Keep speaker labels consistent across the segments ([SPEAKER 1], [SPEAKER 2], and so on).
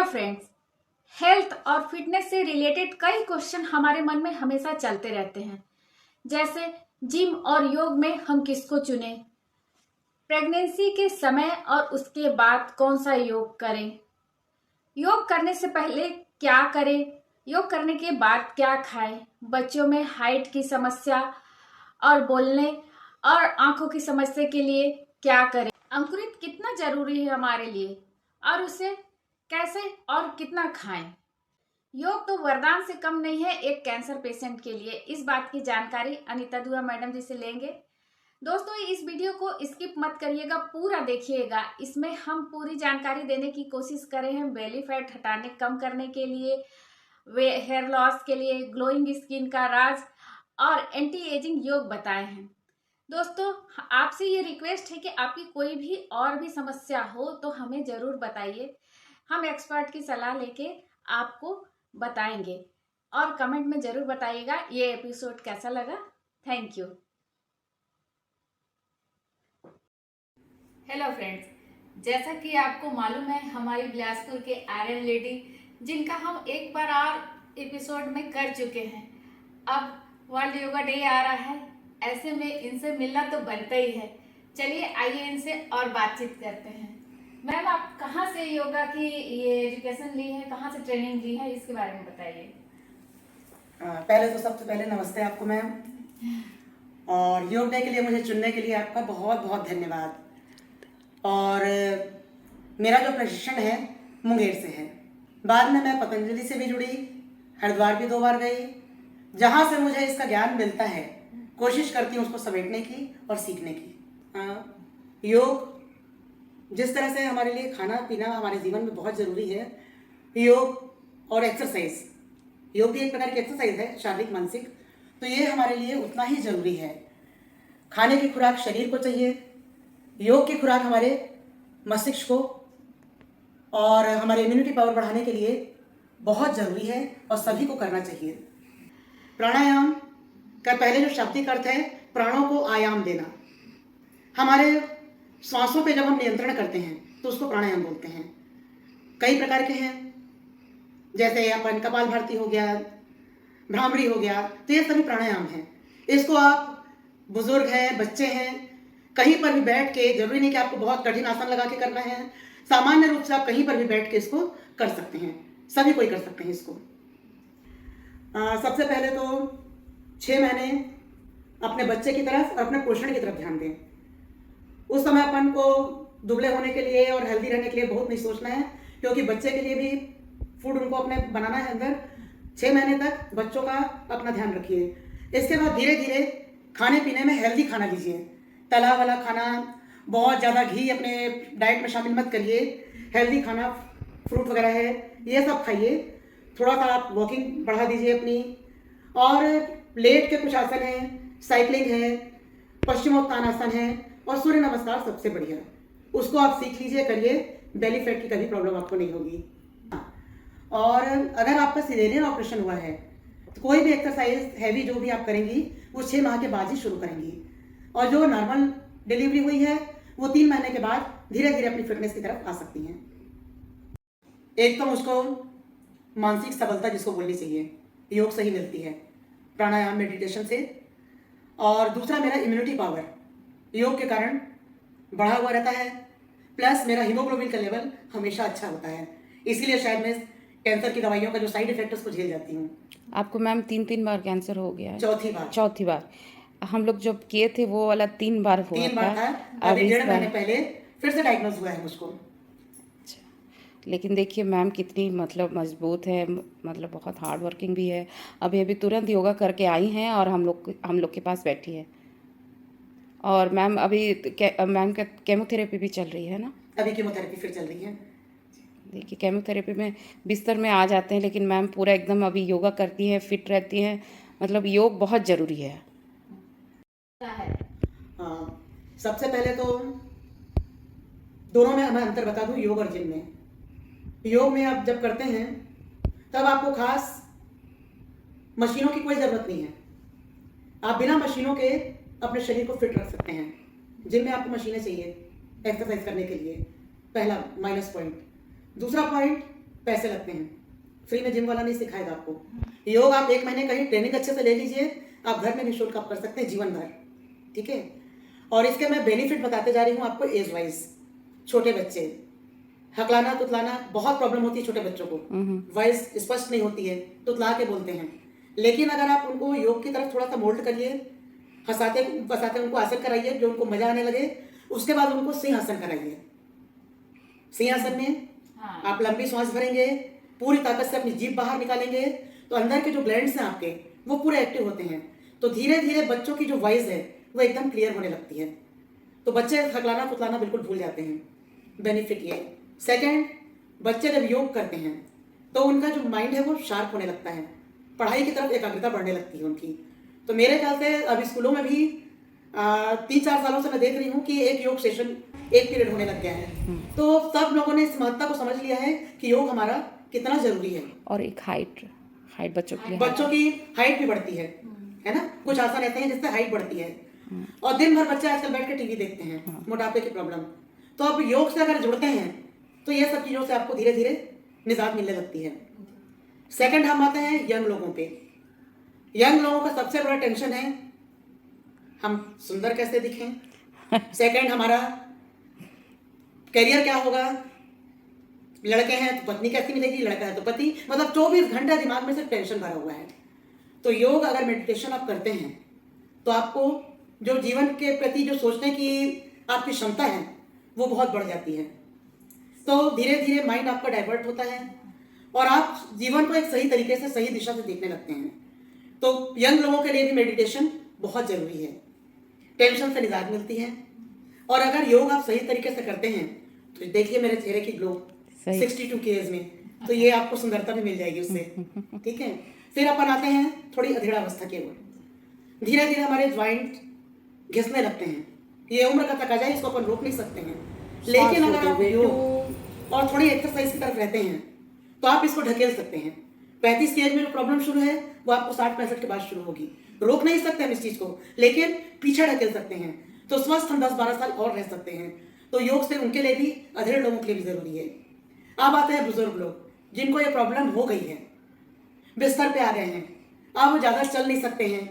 [SPEAKER 1] Friends, health और fitness से related कई क्वेश्चन हमारे मन में हमेशा चलते रहते हैं। जैसे जिम और योग में हम किसको चुनें, प्रेगनेंसी के समय और उसके बाद कौन सा योग करें, योग करने से पहले क्या करें, योग करने के बाद क्या खाएं, बच्चों में हाइट की समस्या और बोलने और आंखों की समस्या के लिए क्या करें, अंकुरित कितना जरूरी है हमारे लिए और उसे कैसे और कितना खाएं। योग तो वरदान से कम नहीं है एक कैंसर पेशेंट के लिए। इस बात की जानकारी अनीता दुआ मैडम जी से लेंगे। दोस्तों, इस वीडियो को स्किप मत करिएगा, पूरा देखिएगा। इसमें हम पूरी जानकारी देने की कोशिश करें हैं बेली फैट हटाने कम करने के लिए, हेयर लॉस के लिए, ग्लोइंग स्किन का राज और एंटी एजिंग योग बताए हैं। दोस्तों, आपसे ये रिक्वेस्ट है कि आपकी कोई भी और भी समस्या हो तो हमें जरूर बताइए। हम एक्सपर्ट की सलाह लेके आपको बताएंगे और कमेंट में जरूर बताइएगा ये एपिसोड कैसा लगा। Thank you. हेलो फ्रेंड्स, जैसा कि आपको मालूम है, हमारी बिलासपुर के आयरन लेडी, जिनका हम एक बार और एपिसोड में कर चुके हैं, अब वर्ल्ड योगा डे आ रहा है, ऐसे में इनसे मिलना तो बनता ही है। चलिए आइए इनसे और बातचीत करते हैं। मैम, आप कहाँ से योगा की ये एजुकेशन ली है, कहाँ से ट्रेनिंग ली है, इसके बारे में बताइए।
[SPEAKER 2] पहले तो सबसे पहले नमस्ते आपको मैम, और योग डे के लिए मुझे चुनने के लिए आपका बहुत बहुत धन्यवाद। और मेरा जो प्रशिक्षण है मुंगेर से है। बाद में मैं पतंजलि से भी जुड़ी, हरिद्वार भी 2 बार गई। जहाँ से मुझे इसका ज्ञान मिलता है कोशिश करती हूँ उसको समेटने की और सीखने की। योग जिस तरह से हमारे लिए खाना पीना हमारे जीवन में बहुत ज़रूरी है, योग और एक्सरसाइज, योग भी एक प्रकार की एक्सरसाइज है, शारीरिक मानसिक, तो ये हमारे लिए उतना ही ज़रूरी है। खाने की खुराक शरीर को चाहिए, योग की खुराक हमारे मस्तिष्क को और हमारे इम्यूनिटी पावर बढ़ाने के लिए बहुत ज़रूरी है और सभी को करना चाहिए। प्राणायाम का पहले जो शाब्दिक अर्थ है, प्राणों को आयाम देना। हमारे श्वासों पे जब हम नियंत्रण करते हैं तो उसको प्राणायाम बोलते हैं। कई प्रकार के हैं, जैसे अपन कपालभाति हो गया, भ्रामरी हो गया, तो ये सभी प्राणायाम हैं। इसको आप बुजुर्ग हैं, बच्चे हैं, कहीं पर भी बैठ के, जरूरी नहीं कि आपको बहुत कठिन आसन लगा के करना है, सामान्य रूप से आप कहीं पर भी बैठ के इसको कर सकते हैं, सभी कोई कर सकते हैं इसको। सबसे पहले तो 6 महीने अपने बच्चे की तरफ और अपने पोषण की तरफ ध्यान दें। उस समय अपन को दुबले होने के लिए और हेल्दी रहने के लिए बहुत नहीं सोचना है, क्योंकि बच्चे के लिए भी फूड उनको अपने बनाना है अंदर। 6 महीने तक बच्चों का अपना ध्यान रखिए। इसके बाद धीरे धीरे खाने पीने में हेल्दी खाना लीजिए। तला वाला खाना, बहुत ज़्यादा घी अपने डाइट में शामिल मत करिए। हेल्दी खाना, फ्रूट वगैरह है, ये सब खाइए। थोड़ा सा आप वॉकिंग बढ़ा दीजिए अपनी, और लेट के कुछ आसन हैं, साइकिलिंग है, पश्चिमोत्तानासन है और सूर्य नमस्कार सबसे बढ़िया, उसको आप सीख लीजिए, करिए। बेली फैट की कभी प्रॉब्लम आपको नहीं होगी। और अगर आपका सिजेरियन ऑपरेशन हुआ है तो कोई भी एक्सरसाइज हैवी जो भी आप करेंगी वो 6 माह के बाद ही शुरू करेंगी, और जो नॉर्मल डिलीवरी हुई है वो 3 महीने के बाद धीरे धीरे अपनी फिटनेस की तरफ आ सकती हैं। एक तो मुझको मानसिक सबलता जिसको बोलनी चाहिए, योग से ही मिलती है, प्राणायाम मेडिटेशन से। और दूसरा मेरा इम्यूनिटी पावर योग के कारण बढ़ा हुआ रहता है, प्लस मेरा हीमोग्लोबिन का लेवल हमेशा अच्छा होता है। इसीलिए शायद मैं कैंसर की दवाइयों का जो साइड इफेक्ट है उसको झेल जाती हूँ।
[SPEAKER 3] आपको मैम 3 बार कैंसर हो गया है?
[SPEAKER 2] चौथी बार।
[SPEAKER 3] हम लोग जब किए थे वो वाला 3 बार हुआ
[SPEAKER 2] 3 बार था। अभी 1.5 महीने पहले फिर से डायग्नोज हुआ है मुझको।
[SPEAKER 3] लेकिन देखिए मैम कितनी मतलब मजबूत है, मतलब बहुत हार्ड वर्किंग भी है। अभी तुरंत योगा करके आई हैं और हम लोग के पास बैठी है। और मैम अभी मैम का केमोथेरेपी भी चल रही है ना?
[SPEAKER 2] अभी केमोथेरेपी फिर चल रही है।
[SPEAKER 3] देखिए केमोथेरेपी में बिस्तर में आ जाते हैं, लेकिन मैम पूरा एकदम अभी योगा करती हैं, फिट रहती हैं। मतलब योग बहुत ज़रूरी है।
[SPEAKER 2] हाँ, सबसे पहले तो दोनों में मैं अंतर बता दूं, योग और जिम में। योग में आप जब करते हैं तब आपको खास मशीनों की कोई ज़रूरत नहीं है, आप बिना मशीनों के अपने शरीर को फिट रख सकते हैं। जिम में आपको मशीनें चाहिए एक्सरसाइज करने के लिए, पहला माइनस पॉइंट। दूसरा पॉइंट, पैसे लगते हैं, फ्री में जिम वाला नहीं सिखाएगा आपको। योग आप 1 महीने कहीं ट्रेनिंग अच्छे से ले लीजिए, आप घर में निःशुल्क आप कर सकते हैं जीवन भर, ठीक है। और इसके मैं बेनिफिट बताते जा रही हूँ आपको एज वाइज। छोटे बच्चे, हकलाना तुतलाना बहुत प्रॉब्लम होती है छोटे बच्चों को, वॉइस स्पष्ट नहीं होती है, तुतला के बोलते हैं। लेकिन अगर आप उनको योग की तरफ थोड़ा सा मोल्ड करिए, हंसाते बसाते उनको आसन कराइए जो उनको मजा आने लगे, उसके बाद उनको सिंहासन कराइए। सिंहासन में आप लंबी सांस भरेंगे, पूरी ताकत से अपनी जीभ बाहर निकालेंगे, तो अंदर के जो ग्लैंड्स हैं आपके वो पूरे एक्टिव होते हैं। तो धीरे धीरे बच्चों की जो वॉइस है वो एकदम क्लियर होने लगती है, तो बच्चे हकलाना फुतलाना बिल्कुल भूल जाते हैं। बेनिफिट ये। सेकंड, बच्चे जब योग करते हैं तो उनका जो माइंड है वो शार्प होने लगता है, पढ़ाई की तरफ एकाग्रता बढ़ने लगती है उनकी। तो मेरे ख्याल से अब स्कूलों में भी 3-4 सालों से मैं देख रही हूँ कि एक योग सेशन एक पीरियड होने लग गया है। तो सब लोगों ने इस महत्ता को समझ लिया है कि योग हमारा कितना जरूरी है।
[SPEAKER 3] और एक हाइट बच्चों के लिए,
[SPEAKER 2] बच्चों की हाइट भी बढ़ती है ना। कुछ आसन ऐसे हैं जिससे हाइट बढ़ती है। और दिन भर बच्चे आजकल बैठ के टीवी देखते हैं, मोटापे की प्रॉब्लम। तो अब योग से अगर जुड़ते हैं तो ये सब चीजों से आपको धीरे धीरे निजात मिलने लगती है। सेकंड हम आते हैं यंग लोगों पे। यंग लोगों का सबसे बड़ा टेंशन है हम सुंदर कैसे दिखें। सेकंड, हमारा करियर क्या होगा। लड़के हैं तो पत्नी कैसी मिलेगी, लड़का है तो पति, मतलब 24 घंटा दिमाग में सिर्फ टेंशन भरा हुआ है। तो योग अगर मेडिटेशन आप करते हैं तो आपको जो जीवन के प्रति जो सोचने की आपकी क्षमता है वो बहुत बढ़ जाती है। तो धीरे धीरे माइंड आपका डाइवर्ट होता है और आप जीवन को एक सही तरीके से, सही दिशा से देखने लगते हैं। तो यंग लोगों के लिए भी मेडिटेशन बहुत जरूरी है, टेंशन से निजात मिलती है। और अगर योग आप सही तरीके से करते हैं तो देखिए मेरे चेहरे की ग्लो 62 की एज में, तो ये आपको सुंदरता भी मिल जाएगी उससे, ठीक है। फिर अपन आते हैं थोड़ी अधेड़ावस्था की ओर। धीरे धीरे हमारे ज्वाइंट घिसने लगते हैं, ये उम्र का तकाजा है, इसको अपन रोक नहीं सकते हैं। लेकिन अगर आप योग और थोड़ी एक्सरसाइज की तरफ रहते हैं तो आप इसको ढकेल सकते हैं। 35 की एज में जो प्रॉब्लम शुरू है वो आपको 60-65 के बाद शुरू होगी। रोक नहीं सकते हम इस चीज को, लेकिन पीछे ढकेल सकते हैं। तो स्वस्थ हम 10-12 साल और रह सकते हैं। तो योग से उनके लिए भी, अधेड़ लोगों के लिए भी जरूरी है। अब आते हैं बुजुर्ग लोग जिनको ये प्रॉब्लम हो गई है, बिस्तर पे आ गए हैं, अब वो ज्यादा चल नहीं सकते हैं,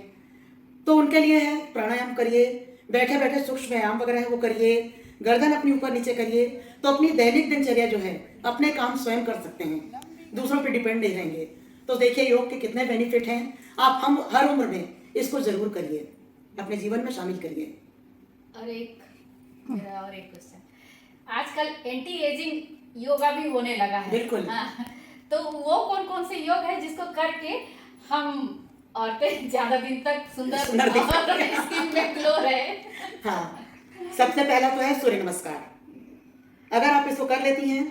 [SPEAKER 2] तो उनके लिए है प्राणायाम करिए, बैठे बैठे सूक्ष्म व्यायाम वगैरह है वो करिए, गर्दन अपनी ऊपर नीचे करिए। तो अपनी दैनिक दिनचर्या जो है अपने काम स्वयं कर सकते हैं, दूसरों पे डिपेंड नहीं रहेंगे। तो देखिए योग के कितने बेनिफिट हैं। आप हम हर उम्र में इसको जरूर करिए, अपने जीवन में शामिल करिए।
[SPEAKER 1] और एक क्वेश्चन, आजकल एंटी एजिंग योगा भी होने लगा है।
[SPEAKER 2] बिल्कुल।
[SPEAKER 1] हाँ, तो वो कौन कौन से योग है जिसको करके हम औरतें ज्यादा दिन तक सुंदर
[SPEAKER 2] दिख
[SPEAKER 1] और स्किन में ग्लो रहे।
[SPEAKER 2] हाँ, सबसे पहला तो है सूर्य नमस्कार। अगर आप इसको कर लेती हैं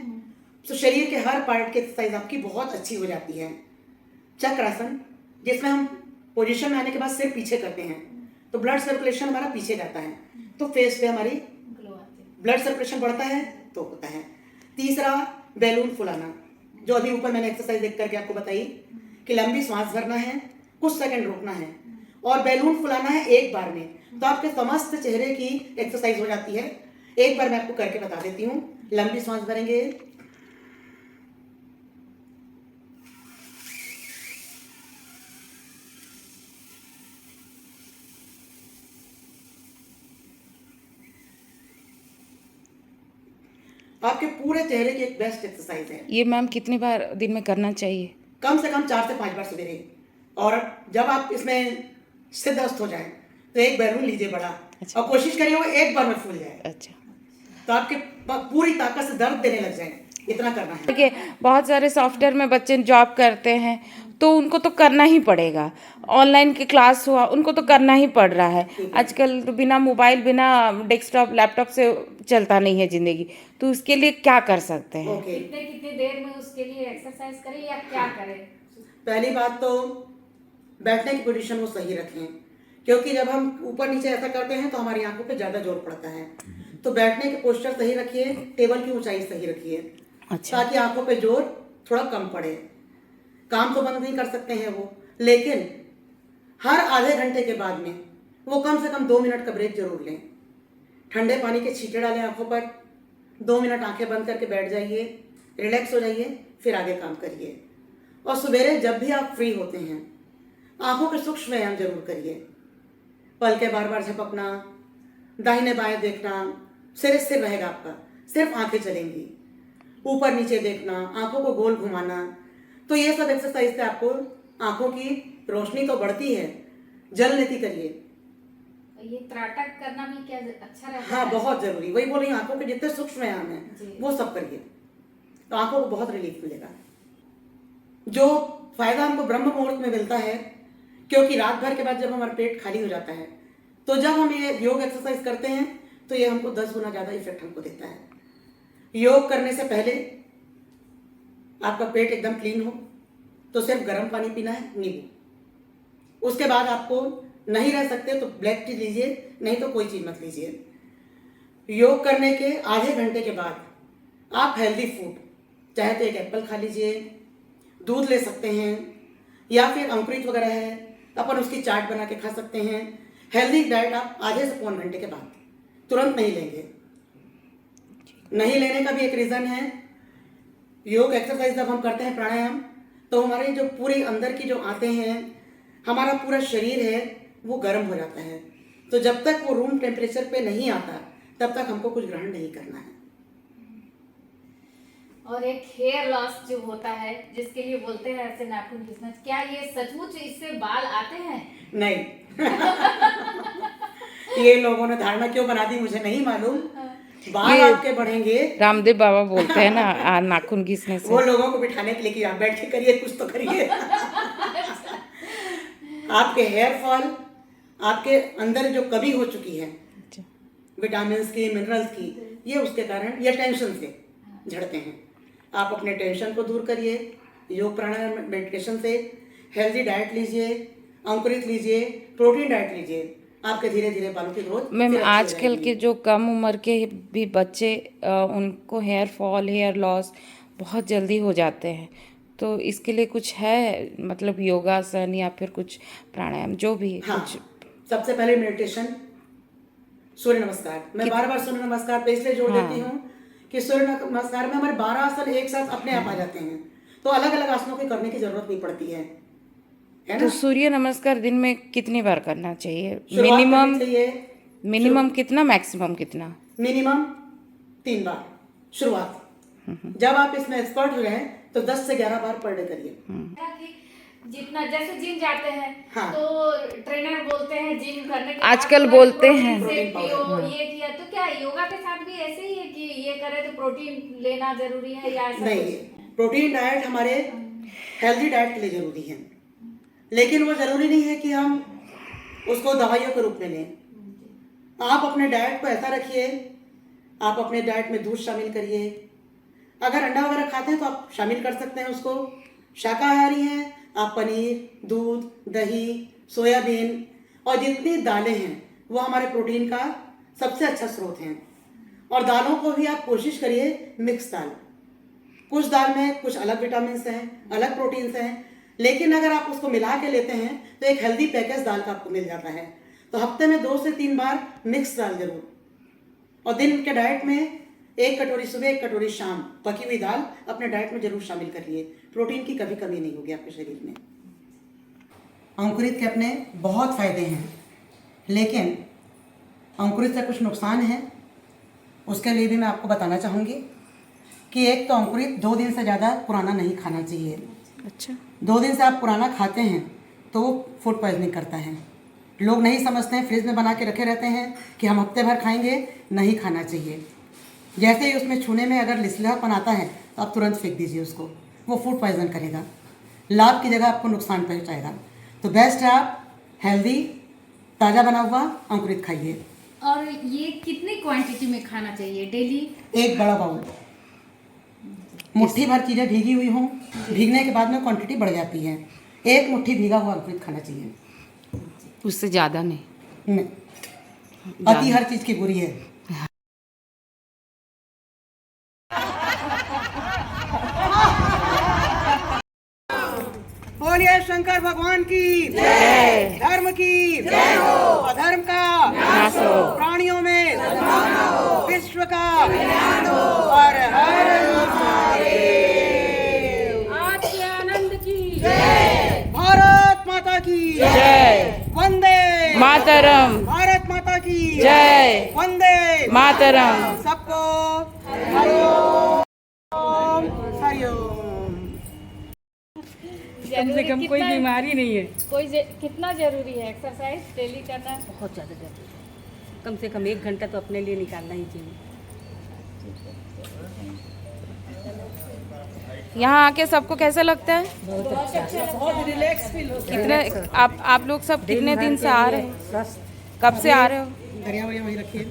[SPEAKER 2] तो शरीर के हर पार्ट की एक्सरसाइज आपकी बहुत अच्छी हो जाती है। चक्रासन, जिसमें हम पोजीशन में आने के बाद सिर पीछे करते हैं तो ब्लड सर्कुलेशन हमारा पीछे जाता है, तो फेस पे हमारी
[SPEAKER 1] ग्लो आती है,
[SPEAKER 2] ब्लड सर्कुलेशन बढ़ता है तो होता है। तीसरा, बैलून फुलाना, जो अभी ऊपर मैंने एक्सरसाइज देख करके आपको बताई कि लंबी सांस भरना है, कुछ सेकंड रोकना है और बैलून फुलाना है एक बार में, तो आपके समस्त चेहरे की एक्सरसाइज हो जाती है। एक बार मैं आपको करके बता देती हूँ। लंबी सांस भरेंगे, आपके पूरे चेहरे की एक बेस्ट एक्सरसाइज है।
[SPEAKER 3] ये मैम कितनी बार दिन में करना चाहिए?
[SPEAKER 2] कम से कम 4 से 5 बार सवेरे। और जब आप इसमें सिद्धस्त हो जाए तो एक बैलून लीजिए बड़ा,
[SPEAKER 3] अच्छा।
[SPEAKER 2] और कोशिश करिए वो एक बार में फूल जाए,
[SPEAKER 3] अच्छा,
[SPEAKER 2] तो आपके पूरी ताकत से दर्द देने लग जाए, इतना करना है।
[SPEAKER 3] देखिए बहुत सारे सॉफ्टवेयर में बच्चे जॉब करते हैं तो उनको तो करना ही पड़ेगा। ऑनलाइन की क्लास हुआ, उनको तो करना ही पड़ रहा है। आजकल तो बिना मोबाइल, बिना डेस्कटॉप, लैपटॉप से चलता नहीं है जिंदगी। तो उसके लिए क्या कर सकते हैं?
[SPEAKER 2] ओके,
[SPEAKER 1] कितने देर में उसके लिए एक्सरसाइज करें या क्या करें?
[SPEAKER 2] पहली बात तो बैठने की पोजीशन वो सही रखें, क्योंकि जब हम ऊपर नीचे ऐसा करते हैं तो हमारी आंखों पे ज्यादा जोर पड़ता है। तो बैठने की पोस्चर सही रखिए, टेबल की ऊंचाई सही रखिए,
[SPEAKER 3] अच्छा,
[SPEAKER 2] ताकि आंखों पे जोर थोड़ा कम पड़े। काम तो बंद नहीं कर सकते हैं वो, लेकिन हर आधे घंटे के बाद में वो कम से कम 2 मिनट का ब्रेक जरूर लें। ठंडे पानी के छींटे डालें आंखों पर, 2 मिनट आंखें बंद करके बैठ जाइए, रिलैक्स हो जाइए, फिर आगे काम करिए। और सवेरे जब भी आप फ्री होते हैं, आंखों के सूक्ष्म व्यायाम जरूर करिए। पलके बार बार झपकना, दाहिने बाएं देखना, सिर स्थिर रहेगा आपका, सिर्फ आंखें चलेंगी। ऊपर नीचे देखना, आंखों को गोल घुमाना, तो ये सब एक्सरसाइज से आपको आंखों की रोशनी तो बढ़ती है, जल नीति करिए।
[SPEAKER 1] ये त्राटक करना भी क्या अच्छा रहता है?
[SPEAKER 2] हाँ, बहुत जरूरी। वही बोल रही हूँ, आंखों के जितने सूक्ष्म व्यायाम है वो सब करिए, तो आंखों को बहुत रिलीफ मिलेगा। जो फायदा हमको ब्रह्म मुहूर्त में मिलता है, क्योंकि रात भर के बाद जब हमारा पेट खाली हो जाता है, तो जब हम ये योग एक्सरसाइज करते हैं तो ये हमको 10 गुना ज्यादा इफेक्ट हमको देता है। योग करने से पहले आपका पेट एकदम क्लीन हो तो सिर्फ गर्म पानी पीना है, नींबू। उसके बाद आपको नहीं रह सकते तो ब्लैक टी लीजिए, नहीं तो कोई चीज मत लीजिए। योग करने के आधे घंटे के बाद आप हेल्दी फूड, चाहे तो एक एप्पल खा लीजिए, दूध ले सकते हैं, या फिर अंकुरित वगैरह है अपन उसकी चाट बना के खा सकते हैं। हेल्दी डाइट आप आधे से पौन घंटे के बाद, तुरंत नहीं लेंगे। नहीं लेने का भी एक रीजन है, योग एक्सरसाइज जब हम करते हैं प्राणायाम, तो हमारे जो पूरे अंदर की जो आते हैं, हमारा पूरा शरीर है वो गर्म हो जाता है। तो जब तक वो रूम टेम्परेचर पे नहीं आता तब तक हमको कुछ ग्रहण नहीं करना है।
[SPEAKER 1] और एक हेयर लॉस जो होता है, जिसके लिए बोलते हैं ऐसे नाखून घिसना, क्या ये सचमुच इससे बाल आते हैं?
[SPEAKER 2] नहीं ये लोगों ने धारणा क्यों बना दी मुझे नहीं मालूम। बाल आपके बढ़ेंगे,
[SPEAKER 3] रामदेव बाबा बोलते हैं ना नाखून घिसने से।
[SPEAKER 2] वो लोगों को बिठाने के लिए कि आप बैठ के करिए, कुछ तो करिए। आपके हेयर फॉल, आपके अंदर जो कमी हो चुकी है विटामिन की, मिनरल्स की, ये उसके कारण, ये टेंशन से झड़ते हैं। आप अपने टेंशन को दूर करिए योग प्राणायाम मेडिटेशन से। हेल्दी डाइट लीजिए, अंकुरित लीजिए, प्रोटीन डाइट लीजिए, आपके धीरे धीरे बालों की ग्रोथ।
[SPEAKER 3] मैम आजकल के जो कम उम्र के भी बच्चे उनको हेयर फॉल, हेयर लॉस बहुत जल्दी हो जाते हैं, तो इसके लिए कुछ है मतलब योगासन या फिर कुछ प्राणायाम जो भी?
[SPEAKER 2] हाँ,
[SPEAKER 3] कुछ
[SPEAKER 2] सबसे पहले मेडिटेशन, सूर्य नमस्कार। मैं बार बार सूर्य नमस्कार पे इसलिए जोड़ देती हूँ कि सूर्य नमस्कार में हमारे 12 आसन एक साथ अपने आप आ जाते हैं, तो अलग अलग आसनों की करने की जरूरत नहीं पड़ती है ना।
[SPEAKER 3] तो सूर्य नमस्कार दिन में कितनी बार करना चाहिए?
[SPEAKER 2] शुरुआत
[SPEAKER 3] मिनिमम कितना, मैक्सिमम कितना?
[SPEAKER 2] मिनिमम 3 बार शुरुआत। जब आप इसमें एक्सपर्ट हो गए तो 10 से 11 बार पर डे करिए।
[SPEAKER 1] जितना जैसे जिम जाते हैं,
[SPEAKER 2] हाँ।
[SPEAKER 1] तो ट्रेनर बोलते हैं जिम करने के
[SPEAKER 3] आजकल
[SPEAKER 1] बाद
[SPEAKER 3] बोलते हैं।
[SPEAKER 1] प्रोटीन पियो, ये किया, तो क्या योगा के साथ भी ऐसे ही है कि ये करे तो प्रोटीन लेना जरूरी है या ऐसा
[SPEAKER 2] नहीं,
[SPEAKER 1] कुछ?
[SPEAKER 2] प्रोटीन डाइट हमारे हेल्दी डाइट के लिए जरूरी है, लेकिन वो जरूरी नहीं है कि हम उसको दवाइयों के रूप में लें। आप अपने डाइट को ऐसा रखिए, आप अपने डाइट में दूध शामिल करिए। अगर अंडा वगैरह खाते हैं तो आप शामिल कर सकते हैं उसको। शाकाहारी हैं आप पनीर, दूध, दही, सोयाबीन और जितनी दालें हैं वो हमारे प्रोटीन का सबसे अच्छा स्रोत हैं। और दालों को भी आप कोशिश करिए मिक्स दाल, कुछ दाल में कुछ अलग विटामिन हैं, अलग प्रोटीन्स हैं, लेकिन अगर आप उसको मिला के लेते हैं तो एक हेल्दी पैकेज दाल का आपको मिल जाता है। तो हफ्ते में 2 से 3 बार मिक्स दाल जरूर। और दिन के डाइट में 1 कटोरी सुबह, 1 कटोरी शाम पकी हुई दाल अपने डाइट में जरूर शामिल करिए। प्रोटीन की कभी कमी नहीं होगी आपके शरीर में। अंकुरित के अपने बहुत फायदे हैं, लेकिन अंकुरित से कुछ नुकसान है, उसके लिए भी मैं आपको बताना चाहूँगी कि एक तो अंकुरित 2 दिन से ज़्यादा पुराना नहीं खाना चाहिए।
[SPEAKER 3] अच्छा,
[SPEAKER 2] 2 दिन से आप पुराना खाते हैं तो वो फूड पॉइजनिंग करता है। लोग नहीं समझते हैं, फ्रिज में बना के रखे रहते हैं कि हम हफ्ते भर खाएंगे, नहीं खाना चाहिए। जैसे ही उसमें छूने में अगर लिसलापन आता है तो आप तुरंत फेंक दीजिए उसको, वो फूड पॉइजन करेगा, लाभ की जगह आपको नुकसान पहुंचाएगा। तो बेस्ट है आप हेल्दी ताज़ा बना हुआ अंकुरित खाइए।
[SPEAKER 1] और ये कितनी क्वांटिटी में खाना चाहिए डेली?
[SPEAKER 2] 1 बड़ा बाउल, मुट्ठी भर चीज़ें भीगी हुई हों, भीगने के बाद में क्वांटिटी बढ़ जाती है। 1 मुट्ठी भीगा हुआ अंकुरित खाना चाहिए,
[SPEAKER 3] उससे ज़्यादा नहीं।
[SPEAKER 2] अति हर चीज़ की बुरी है। बोलिए शंकर भगवान की जय, धर्म की जय हो, अधर्म का नाश हो, प्राणियों में सद्भावना हो, विश्व का कल्याण हो, हर हर महादेव।
[SPEAKER 3] जय
[SPEAKER 2] वंदे
[SPEAKER 3] मातरम
[SPEAKER 2] भारत माता की
[SPEAKER 3] जय
[SPEAKER 2] वंदे
[SPEAKER 3] मातरम।
[SPEAKER 2] सबको हरिओम हरिओम।
[SPEAKER 4] कम से कम कोई बीमारी नहीं है।
[SPEAKER 1] कितना जरूरी है एक्सरसाइज डेली करना?
[SPEAKER 4] बहुत ज़्यादा जरूरी है। कम से कम 1 घंटा तो अपने लिए निकालना ही चाहिए।
[SPEAKER 3] यहाँ आके सबको कैसा लगता है?
[SPEAKER 2] बहुत रिलैक्स फील होता है।
[SPEAKER 3] कितने आप लोग सब कितने दिन से आ रहे हो? कब से आ रहे हो?
[SPEAKER 2] बढ़िया बढ़िया वहीं रखिए,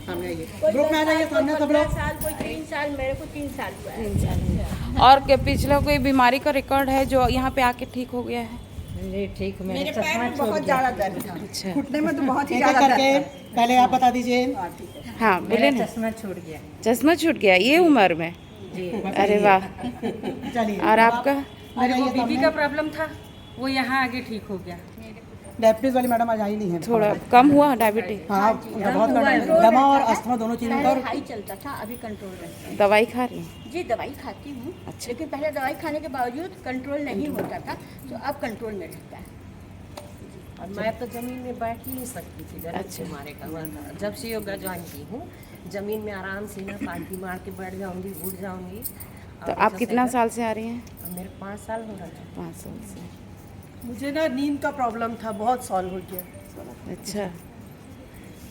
[SPEAKER 2] सामने आइए, ग्रुप में आ जाइए सामने सब लोग।
[SPEAKER 4] साल कोई 3 साल, मेरे को 3 साल हुआ है।
[SPEAKER 3] और क्या पिछला कोई बीमारी का रिकॉर्ड है जो यहाँ पे आके ठीक हो गया है?
[SPEAKER 4] नहीं ठीक,
[SPEAKER 5] मेरे पैर में बहुत ज़्यादा दर्द था,
[SPEAKER 3] अच्छा
[SPEAKER 5] घुटने में तो बहुत ही
[SPEAKER 2] एक एक
[SPEAKER 5] ज़्यादा
[SPEAKER 2] करके
[SPEAKER 5] दर्द था।
[SPEAKER 2] पहले आप बता दीजिए।
[SPEAKER 3] हाँ बोले ना।
[SPEAKER 4] चश्मा छूट गया।
[SPEAKER 3] चश्मा छूट गया ये उम्र में? अरे वाह।
[SPEAKER 2] चलिए
[SPEAKER 3] और आपका?
[SPEAKER 2] आ जाइए
[SPEAKER 4] बीपी
[SPEAKER 2] सामने।
[SPEAKER 4] का प्रॉब्लम था, वो यहाँ आगे ठीक हो गया।
[SPEAKER 2] डायबिटीज वाली मैडम आज आई नहीं है।
[SPEAKER 3] थोड़ा कम हुआ डायबिटीज?
[SPEAKER 2] हाँ उनका बहुत कम है। दमा और अस्थमा दोनों चीज़ों का।
[SPEAKER 5] हाई चलता था, अभी कंट्रोल रहता
[SPEAKER 3] दवाई खा रही हैं?
[SPEAKER 5] है। जी दवाई खाती हूँ,
[SPEAKER 3] अच्छा।
[SPEAKER 5] लेकिन पहले दवाई खाने के बावजूद कंट्रोल नहीं होता था, तो अब कंट्रोल में रहता है।
[SPEAKER 6] और मैं तो ज़मीन में बैठ ही नहीं सकती थी, गलत
[SPEAKER 3] अच्छा।
[SPEAKER 6] से मारे का। जब से योगा ज्वाइन की हूँ, ज़मीन में आराम से ना पालथी मार के बैठ जाऊँगी, घुट जाऊँगी।
[SPEAKER 3] तो आप कितना साल से आ रही हैं?
[SPEAKER 6] मेरे 5 साल हो रहा है।
[SPEAKER 3] 5 साल से।
[SPEAKER 7] मुझे ना नींद का प्रॉब्लम था, बहुत सॉल्व हो गया।
[SPEAKER 3] अच्छा।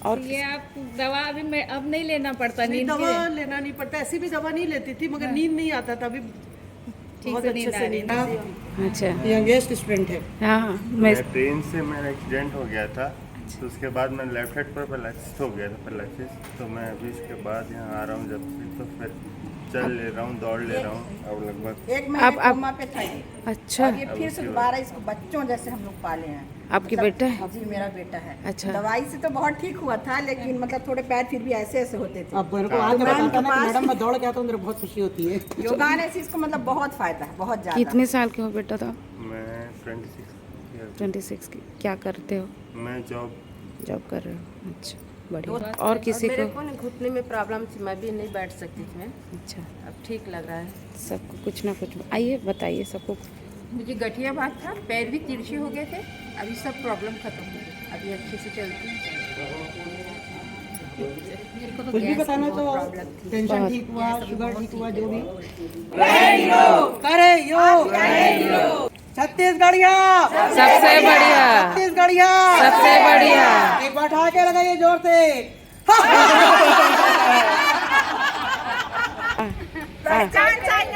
[SPEAKER 3] और
[SPEAKER 1] ये आप दवा अभी मैं अब नहीं लेना पड़ता
[SPEAKER 7] नहीं,
[SPEAKER 1] नींद
[SPEAKER 7] दवा
[SPEAKER 1] की?
[SPEAKER 7] लेना नहीं पड़ता, ऐसी भी दवा नहीं लेती थी, मगर नींद नहीं आता था। अभी बहुत
[SPEAKER 1] से
[SPEAKER 7] अच्छे
[SPEAKER 1] नींद आ
[SPEAKER 7] से
[SPEAKER 1] रही
[SPEAKER 7] नींद आती है।
[SPEAKER 3] अच्छा।
[SPEAKER 2] यंगेस्ट स्टूडेंट है।
[SPEAKER 3] हाँ हाँ मैं
[SPEAKER 8] मैं ट्रेन से मेरा एक्सीडेंट हो गया था, तो उसके बाद मैं लेफ्ट हेड पर पैरालिसिस हो गया था, पैरालिसिस। तो मैं अभी इसके बाद यहाँ आ रहा हूँ जब से, तो फिर चल ले रहा हूँ, दौड़ ले रहा हूँ अब लगभग।
[SPEAKER 5] एक महीने
[SPEAKER 3] अब-
[SPEAKER 5] कोमा पे था ये,
[SPEAKER 3] अच्छा।
[SPEAKER 5] और ये फिर से दोबारा इसको बच्चों जैसे हम लोग पाले हैं।
[SPEAKER 3] आपकी बेटा है?
[SPEAKER 5] जी मेरा बेटा है।
[SPEAKER 3] अच्छा।
[SPEAKER 5] दवाई से तो बहुत ठीक हुआ था, लेकिन मतलब थोड़े पैर फिर भी ऐसे ऐसे होते थे।
[SPEAKER 2] अब मेरे को आके बताता ना कि मैडम मैं दौड़ के आता हूँ, मेरे को बहुत खुशी होती है।
[SPEAKER 5] योगा आने से इसको मतलब बहुत फायदा है, बहुत ज्यादा।
[SPEAKER 3] कितने साल के हो बेटा? तो
[SPEAKER 8] मैं 26
[SPEAKER 3] 26 की। क्या करते हो?
[SPEAKER 8] मैं जॉब
[SPEAKER 3] जॉब कर रहे हो? अच्छा बढ़िया। और किसी
[SPEAKER 6] मेरे
[SPEAKER 3] को?
[SPEAKER 6] को ना घुटने में प्रॉब्लम थी, मैं भी नहीं बैठ सकती थी मैं।
[SPEAKER 3] अच्छा।
[SPEAKER 6] अब ठीक लग रहा है।
[SPEAKER 3] सबको कुछ ना कुछ आइए बताइए सबको।
[SPEAKER 5] मुझे गठिया बात था, पैर भी तिरछे हो गए थे, अभी सब प्रॉब्लम खत्म हो गई, अभी अच्छे से चलती हूँ। मेरे को तो
[SPEAKER 2] कुछ भी
[SPEAKER 5] गैस की
[SPEAKER 2] बताना
[SPEAKER 5] बहुत
[SPEAKER 2] तो
[SPEAKER 5] प्रॉब्लम थी।
[SPEAKER 2] टेंशन ठीक हुआ, शुगर ठीक हुआ, जो भी करे योग छत्तीसगढ़िया
[SPEAKER 3] सबसे बढ़िया।
[SPEAKER 2] छत्तीसगढ़िया
[SPEAKER 3] सबसे बढ़िया।
[SPEAKER 2] एक बार उठा के लगाइए जोर से।
[SPEAKER 5] पहचान चाहिए